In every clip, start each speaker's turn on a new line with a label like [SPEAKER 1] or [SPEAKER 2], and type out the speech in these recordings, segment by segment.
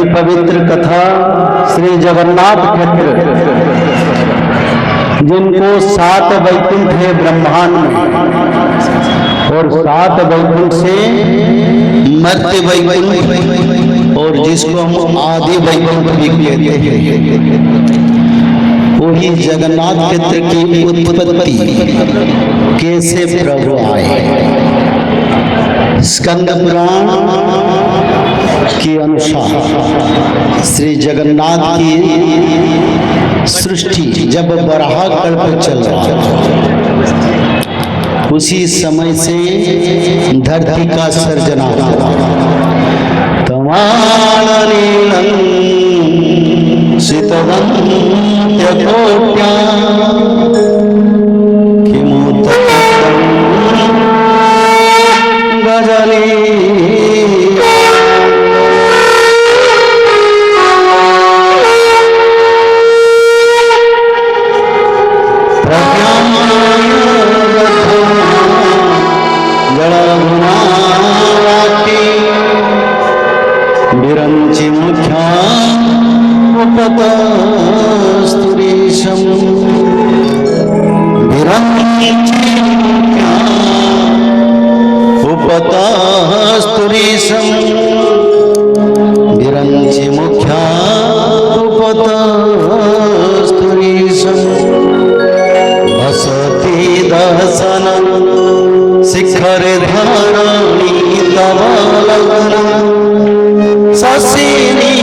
[SPEAKER 1] पवित्र कथा श्री जगन्नाथ क्षेत्र, जिनको 7 वैकुंठ है ब्रह्मांड में, और 7 वैकुंठ से मर्त्य वैकुंठ और जिसको हम आदि वैकुंठ भी कहते हैं, वही जगन्नाथ क्षेत्र की उत्पत्ति कैसे प्रभु आए। स्कंद पुराण के अनुसार श्री जगन्नाथ की सृष्टि जब वराह कल्प चल रहा था, उसी समय से धरती का सर्जना शिखर धारणी ससिनी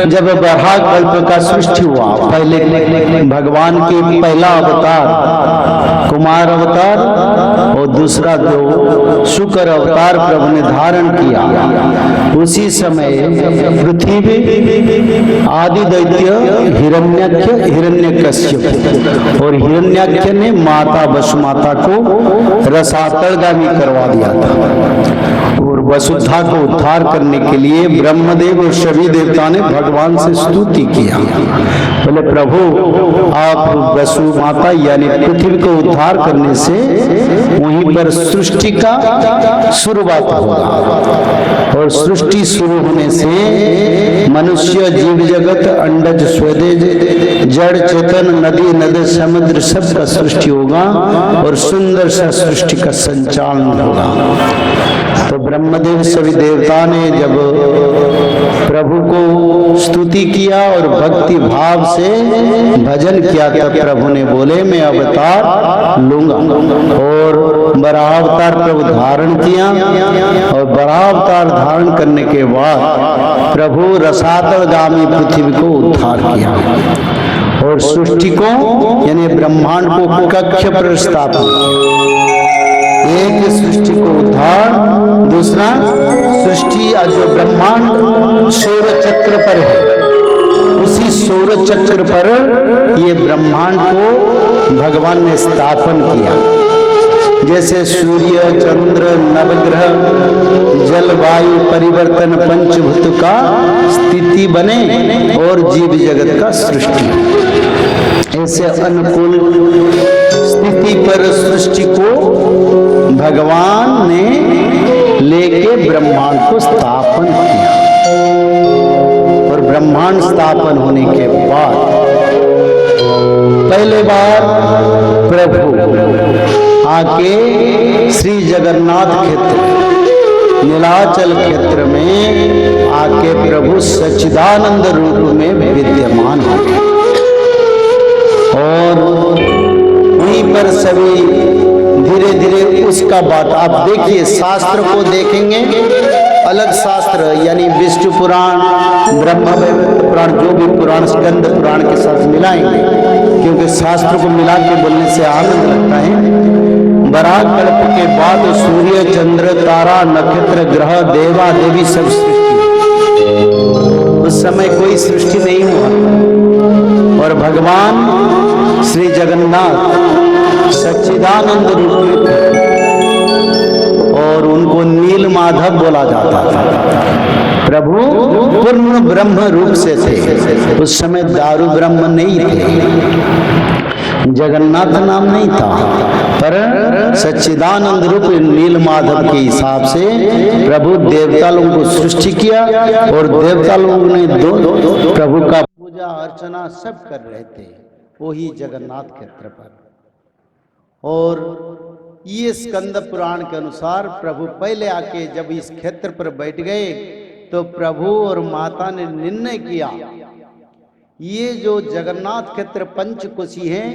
[SPEAKER 1] जब वराह कल्प का सृष्टि हुआ, पहले भगवान के पहला अवतार कुमार अवतार और दूसरा जो शुक्र अवतार प्रभु ने धारण किया, उसी समय पृथ्वी आदि दैत्य हिरण्यकश्यप और हिरण्याक्ष ने माता वसुमाता को रसातलगामी करवा दिया था, और वसुधा को उद्धार करने के लिए ब्रह्मदेव और सभी देवता ने भगवान से स्तुति किया। बोले प्रभु आप वसु माता यानी पृथ्वी को उद्धार करने से वहीं पर सृष्टि का शुरुआत होगा, और सृष्टि शुरू होने से मनुष्य जीव जगत अंडज स्वदेज जड़ चेतन नदी नद समुद्र सब का सृष्टि होगा, और सुंदर सा सृष्टि का संचालन होगा। तो ब्रह्मदेव सभी देवता ने जब प्रभु को स्तुति किया और भक्ति भाव से भजन किया, तब प्रभु ने बोले मैं अवतार लूंगा, और वराह अवतार प्रभु धारण किया, और वराह अवतार धारण करने के बाद प्रभु रसातलगामी पृथ्वी को उद्धार किया, और सृष्टि को यानी ब्रह्मांड को कक्ष पर स्थापित, एक सृष्टि को उद्धार, दूसरा सृष्टि जो ब्रह्मांड सौर चक्र पर है, उसी सौर चक्र पर ये ब्रह्मांड को भगवान ने स्थापन किया। जैसे सूर्य चंद्र नवग्रह जलवायु परिवर्तन पंचभूत का स्थिति बने और जीव जगत का सृष्टि, ऐसे अनुकूल स्थिति पर सृष्टि को भगवान ने लेके ब्रह्मांड को स्थापन किया, और ब्रह्मांड स्थापन होने के बाद पहले बार प्रभु आके श्री जगन्नाथ क्षेत्र नीलाचल क्षेत्र में आके प्रभु सच्चिदानंद रूप में विद्यमान हो और वहीं पर सभी धीरे धीरे उसका बात आप देखिए। शास्त्र को देखेंगे, अलग शास्त्र यानी विष्णु पुराण, ब्रह्म पुराण, जो भी पुराण स्कंद पुराण के साथ मिलाएंगे, क्योंकि शास्त्र को मिला के बोलने से आनंद लगता है। बराह कल्प के बाद सूर्य, चंद्र, तारा, नक्षत्र, ग्रह, देवा देवी सब सृष्टि, उस समय कोई सृष्टि नहीं हुआ और भगवान श्री जगन्नाथ सच्चिदानंद रूप में थे और उनको नील माधव बोला जाता था। प्रभु पूर्ण ब्रह्म रूप से थे। उस समय दारू ब्रह्म नहीं थे, जगन्नाथ नाम नहीं था, पर सच्चिदानंद रूप नील माधव के हिसाब से प्रभु देवता लोगों को सृष्टि किया और देवता लोगों ने दो प्रभु का पूजा अर्चना सब कर रहे थे वही जगन्नाथ क्षेत्र पर। और ये स्कंद पुराण के अनुसार प्रभु पहले आके जब इस क्षेत्र पर बैठ गए तो प्रभु और माता ने निर्णय किया, ये जो जगन्नाथ क्षेत्र पंचकोशी है,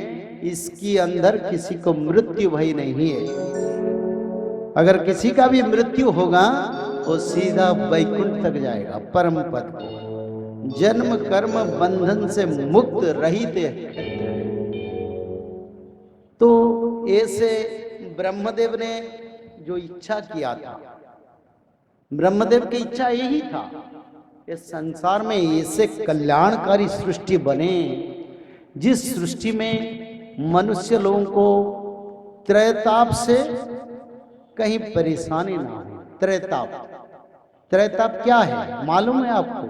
[SPEAKER 1] इसके अंदर किसी को मृत्यु भय नहीं है। अगर किसी का भी मृत्यु होगा वो सीधा वैकुंठ तक जाएगा, परम पद को, जन्म कर्म बंधन से मुक्त रहित है। तो ऐसे ब्रह्मदेव ने जो इच्छा किया था, ब्रह्मदेव की इच्छा यही था इस संसार में ऐसे कल्याणकारी सृष्टि बने जिस सृष्टि में मनुष्य लोगों को त्रैताप से कहीं परेशानी ना हो। त्रैताप क्या है मालूम है आपको?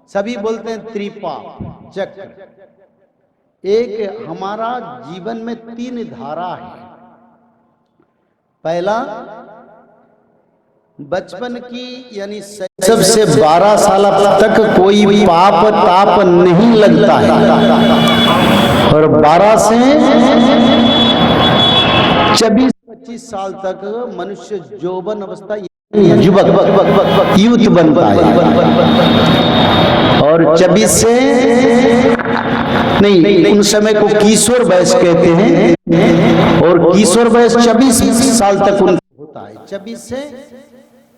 [SPEAKER 1] सभी बोलते हैं त्रिपाप चक्र। एक हमारा जीवन में 3 धारा है। पहला बचपन की यानी सबसे 12 साल तक कोई पाप ताप नहीं लगता है और 12 से 24-25 साल तक मनुष्य यौवन अवस्था युवक यूथ बनता है और 24 से नहीं उन समय को किशोर वयस कहते हैं और किशोर वयस 24 साल तक उनका होता है। 24 से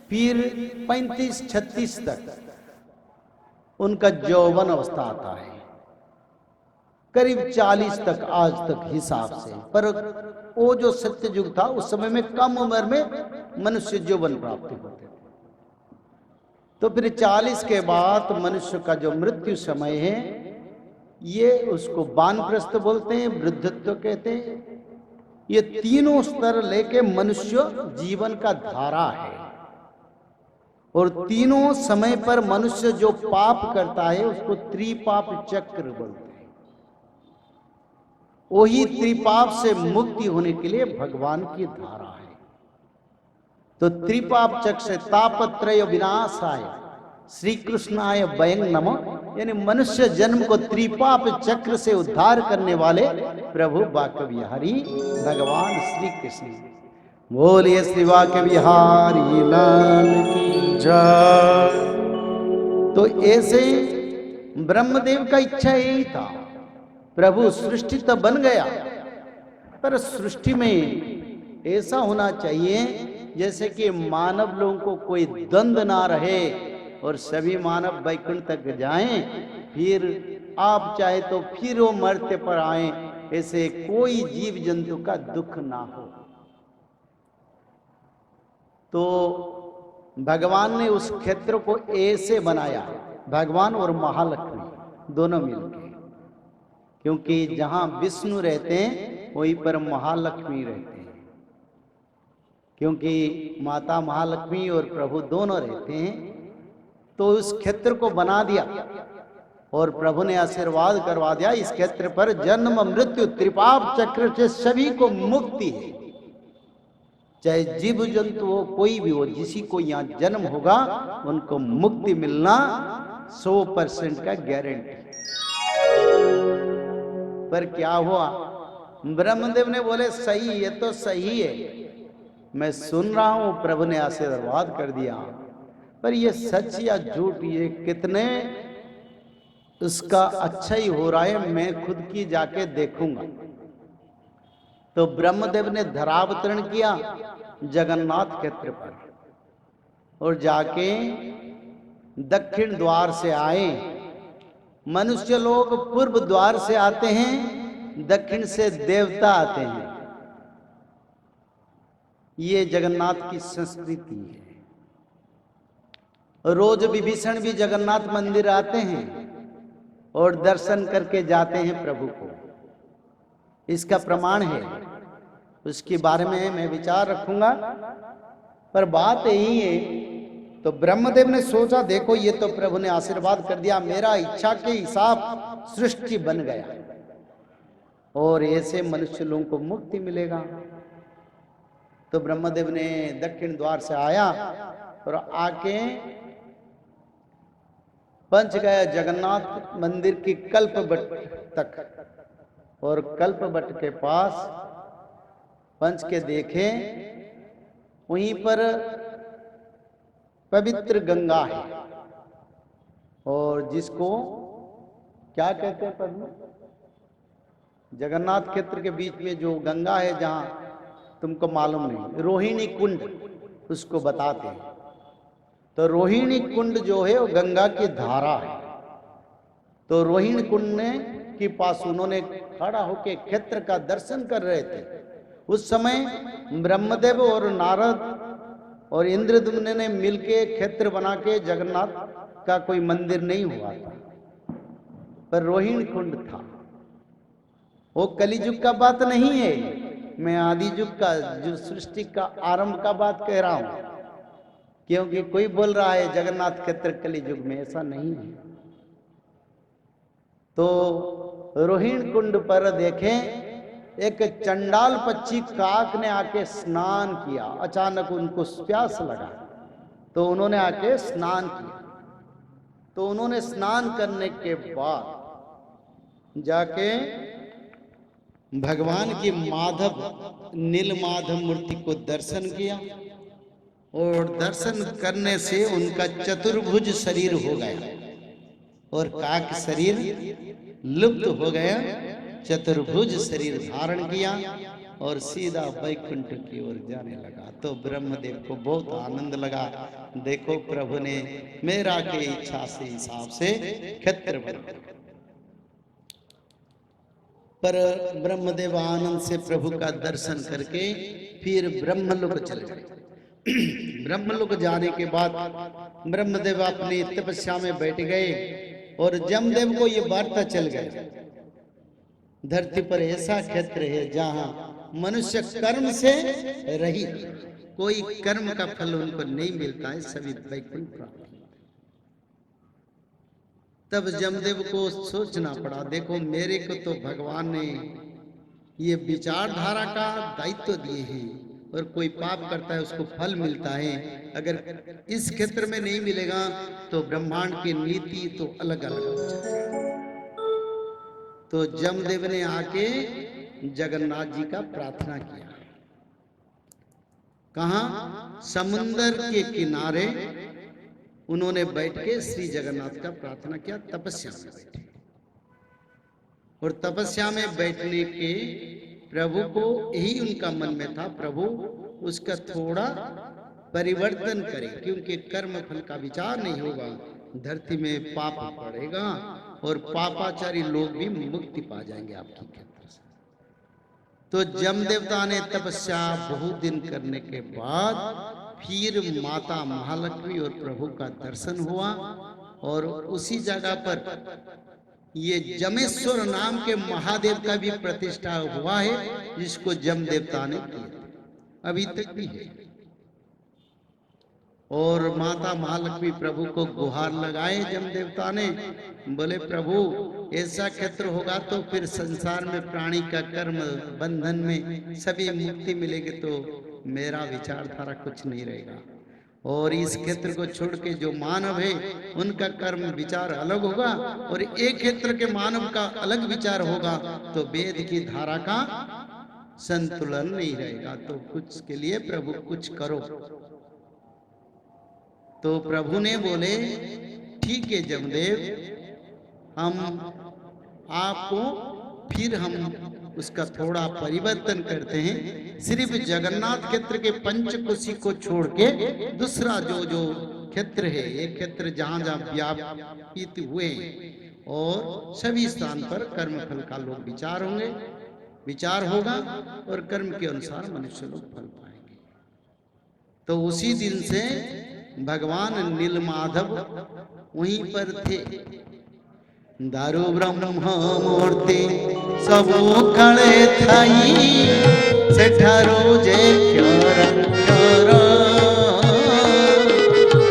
[SPEAKER 1] फिर 35-36 तक उनका यौवन अवस्था आता है, करीब 40 तक आज तक हिसाब से। पर वो जो सत्य युग था उस समय में कम उम्र में मनुष्य यौवन प्राप्त होते थे। तो फिर 40 के बाद मनुष्य का जो मृत्यु समय है ये उसको वानप्रस्थ बोलते हैं, वृद्धत्व कहते हैं। ये तीनों स्तर लेके मनुष्य जीवन का धारा है और तीनों समय पर मनुष्य जो पाप करता है उसको त्रिपाप चक्र बोलते हैं। वही त्रिपाप से मुक्ति होने के लिए भगवान की धारा है। तो त्रिपाप चक्र से तापत्रय विनाशाय श्री कृष्णाय वयं नमः, यानी मनुष्य जन्म को त्रिपाप चक्र से उद्धार करने वाले प्रभु वाक्य विहारी भगवान श्री कृष्ण। बोलिए श्री वाक्य विहारी लाल की जय। तो ऐसे ब्रह्मदेव का इच्छा यही था, प्रभु सृष्टि तो बन गया पर सृष्टि में ऐसा होना चाहिए जैसे कि मानव लोगों को कोई द्वंद ना रहे और सभी मानव वैकुंठ तक जाएं, फिर आप चाहे तो फिर वो मरते पर आए, ऐसे कोई जीव जंतु का दुख ना हो। तो भगवान ने उस क्षेत्र को ऐसे बनाया, भगवान और महालक्ष्मी दोनों मिलकर, क्योंकि जहां विष्णु रहते हैं वहीं पर महालक्ष्मी रहते हैं, क्योंकि माता महालक्ष्मी और प्रभु दोनों रहते हैं। तो उस क्षेत्र को बना दिया और प्रभु ने आशीर्वाद करवा दिया, इस क्षेत्र पर जन्म मृत्यु त्रिपाप चक्र से सभी को मुक्ति है। चाहे जीव जंतु हो, कोई भी हो, जिसी को यहाँ जन्म होगा उनको मुक्ति मिलना 100% का गारंटी। पर क्या हुआ, ब्रह्मदेव ने बोले सही, ये तो सही है, मैं सुन रहा हूं, प्रभु ने आशीर्वाद कर दिया, पर ये सच या झूठ, ये कितने उसका अच्छा ही हो रहा है, मैं खुद की जाके देखूंगा। तो ब्रह्मदेव ने धरावतरण किया जगन्नाथ क्षेत्र पर और जाके दक्षिण द्वार से आए। मनुष्य लोग पूर्व द्वार से आते हैं, दक्षिण से देवता आते हैं। ये जगन्नाथ की संस्कृति है। रोज विभीषण भी जगन्नाथ मंदिर आते हैं और दर्शन करके जाते हैं प्रभु को। इसका प्रमाण है, उसके बारे में मैं विचार रखूंगा, पर बात यही है। तो ब्रह्मदेव ने सोचा, देखो ये तो प्रभु ने आशीर्वाद कर दिया, मेरा इच्छा के हिसाब सृष्टि बन गया और ऐसे मनुष्य लोगों को मुक्ति मिलेगा। तो ब्रह्मदेव ने दक्षिण द्वार से आया और आके पंच गया जगन्नाथ मंदिर की कल्पवट तक, और कल्पवट के पास पंच के देखे, वहीं पर पवित्र गंगा है, और जिसको क्या कहते हैं पद्म, जगन्नाथ क्षेत्र के बीच में जो गंगा है, जहां तुमको मालूम नहीं, रोहिणी कुंड उसको बताते हैं। तो रोहिणी कुंड जो है वो गंगा की धारा है। तो रोहिणी कुंड ने के पास उन्होंने खड़ा होकर क्षेत्र का दर्शन कर रहे थे। उस समय ब्रह्मदेव और नारद और इंद्रद्युम्न ने मिलके क्षेत्र बना के जगन्नाथ का कोई मंदिर नहीं हुआ था, पर रोहिणी कुंड था। वो कलिजुग का बात नहीं है, मैं आदि युग का, जो सृष्टि का आरंभ का बात कह रहा हूं। क्योंकि कोई बोल रहा है जगन्नाथ क्षेत्र कलिजुग में, ऐसा नहीं है। तो रोहिणी कुंड पर देखें, एक चंडाल पक्षी काक ने आके स्नान किया। अचानक उनको प्यास लगा तो उन्होंने आके स्नान किया। तो उन्होंने स्नान करने के बाद जाके भगवान की माधव नीलमाधव मूर्ति को दर्शन किया, और दर्शन करने से उनका चतुर्भुज शरीर हो गया और काक शरीर लुप्त हो गया। चतुर्भुज शरीर धारण किया और सीधा वैकुंठ की ओर जाने लगा। तो ब्रह्मदेव को बहुत आनंद लगा, देखो प्रभु ने मेरा के इच्छा से हिसाब से क्षेत्र बना। पर ब्रह्मदेव आनंद से प्रभु का दर्शन करके फिर ब्रह्मलोक चले गए। ब्रह्मलोक जाने के बाद ब्रह्मदेव अपनी तपस्या में बैठ गए, और जमदेव को ये वार्ता चल गई, धरती पर ऐसा क्षेत्र है जहां मनुष्य कर्म से रहित, कोई कर्म का फल उनको नहीं मिलता है, सभी वैकुंठ प्राप्त। तब जमदेव को सोचना पड़ा, देखो मेरे को तो भगवान ने ये विचारधारा का दायित्व दिए हैं, और कोई पाप करता है उसको फल मिलता है। अगर इस क्षेत्र में नहीं मिलेगा तो ब्रह्मांड की नीति तो अलग अलग हो जाएगी। तो जमदेव ने आके जगन्नाथ जी का प्रार्थना किया। कहां? समुंदर के किनारे उन्होंने बैठ के श्री जगन्नाथ का प्रार्थना किया, तपस्या में बैठे। और तपस्या में बैठने के प्रभु को यही उनका मन में था, प्रभु उसका थोड़ा परिवर्तन करे, क्योंकि कर्म फल का विचार नहीं होगा, धरती में पाप पड़ेगा और पापाचारी लोग भी मुक्ति पा जाएंगे आपकी क्षेत्र से। तो जमदेवता ने तपस्या बहुत दिन करने के बाद फिर माता महालक्ष्मी और प्रभु का दर्शन हुआ, और उसी जगह पर ये जमेश्वर नाम के महादेव का भी प्रतिष्ठा हुआ है, जिसको जमदेवता ने किया, अभी तक भी है। और माता महालक्ष्मी प्रभु को गुहार लगाए जमदेवता ने, बोले प्रभु ऐसा क्षेत्र होगा तो फिर संसार में प्राणी का कर्म बंधन में सभी मुक्ति मिलेगी, तो मेरा विचारधारा कुछ नहीं रहेगा, और इस क्षेत्र को छोड़ के जो मानव है उनका कर्म विचार अलग होगा, और एक क्षेत्र के मानव का अलग विचार होगा, तो वेद की धारा का संतुलन नहीं रहेगा। तो कुछ के लिए प्रभु कुछ करो। तो प्रभु ने बोले ठीक है जमदेव, हम आपको फिर हम उसका थोड़ा परिवर्तन करते हैं। सिर्फ जगन्नाथ क्षेत्र के पंचकोशी को छोड़ के दूसरा जो जो क्षेत्र है, ये क्षेत्र जहां जहां व्यापित हुए और सभी स्थान पर कर्म फल का लोग विचार होगा और कर्म के अनुसार मनुष्य लोग फल पाएंगे। तो उसी दिन से भगवान नीलमाधव वहीं पर थे। दारु ब्रह्म मूर्ति सबु कळे थाई सेठारो जे क्योर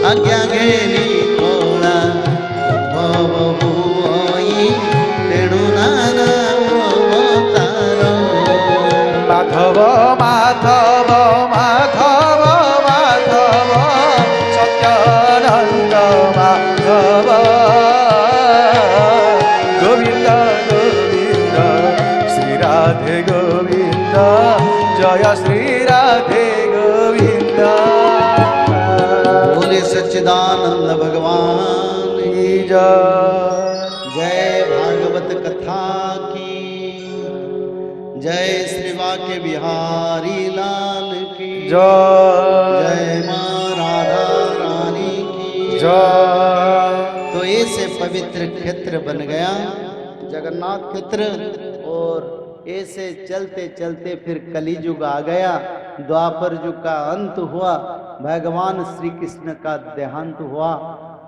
[SPEAKER 1] आज्ञा घेनी कोला भव हुई तेणु नाना अवतार।
[SPEAKER 2] माधव माधव माधव माधव सत्यानंद माधव गोविंद गोविंद श्री राधे गोविंद जय श्री राधे गोविंद।
[SPEAKER 1] बोले सच्चिदानंद भगवान की जय। जय भागवत कथा की जय। श्री वाक्य बिहारी लाल की जय। माँ राधा रानी की
[SPEAKER 2] जय।
[SPEAKER 1] तो ऐसे पवित्र क्षेत्र बन गया जगन्नाथ क्षेत्र। और ऐसे चलते चलते फिर कलियुग आ गया, द्वापर युग का अंत हुआ, भगवान श्री कृष्ण का देहांत हुआ।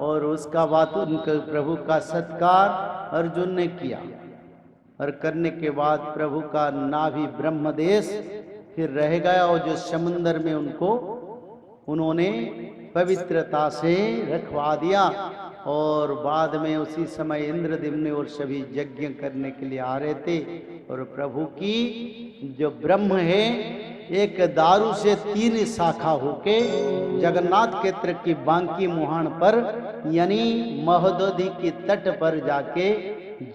[SPEAKER 1] और उसका बाद उनके प्रभु का सत्कार अर्जुन ने किया। और करने के बाद प्रभु का नाभि ब्रह्मदेश फिर रह गया, और जो समुंदर में उनको उन्होंने पवित्रता से रखवा दिया। और बाद में उसी समय इंद्रदेव और सभी यज्ञ करने के लिए आ रहे थे। और प्रभु की जो ब्रह्म है एक दारू से 3 शाखा होके जगन्नाथ क्षेत्र की बांकी मुहान पर यानी महोदधि की तट पर जाके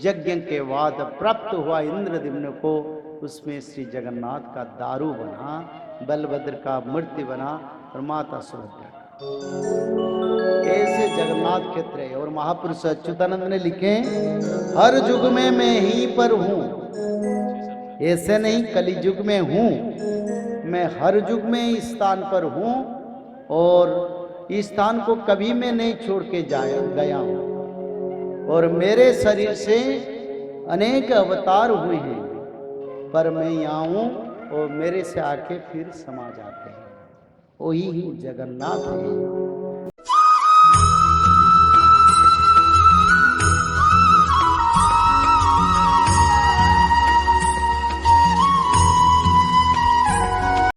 [SPEAKER 1] यज्ञ के बाद प्राप्त हुआ इंद्रदेव को। उसमें श्री जगन्नाथ का दारू बना, बलभद्र का मूर्ति बना और माता सुभद्रा का। ऐसे जगन्नाथ क्षेत्र है। और महापुरुष अच्युतानंद ने लिखे हर युग में मैं ही पर हूं। ऐसे नहीं कलियुग में हूं, मैं हर युग में इस स्थान पर हूं और इस स्थान को कभी मैं नहीं छोड़ के गया हूं। और मेरे शरीर से अनेक अवतार हुए हैं, पर मैं यहाँ हूं और मेरे से आके फिर समा जाते हैं। वही जगन्नाथ है।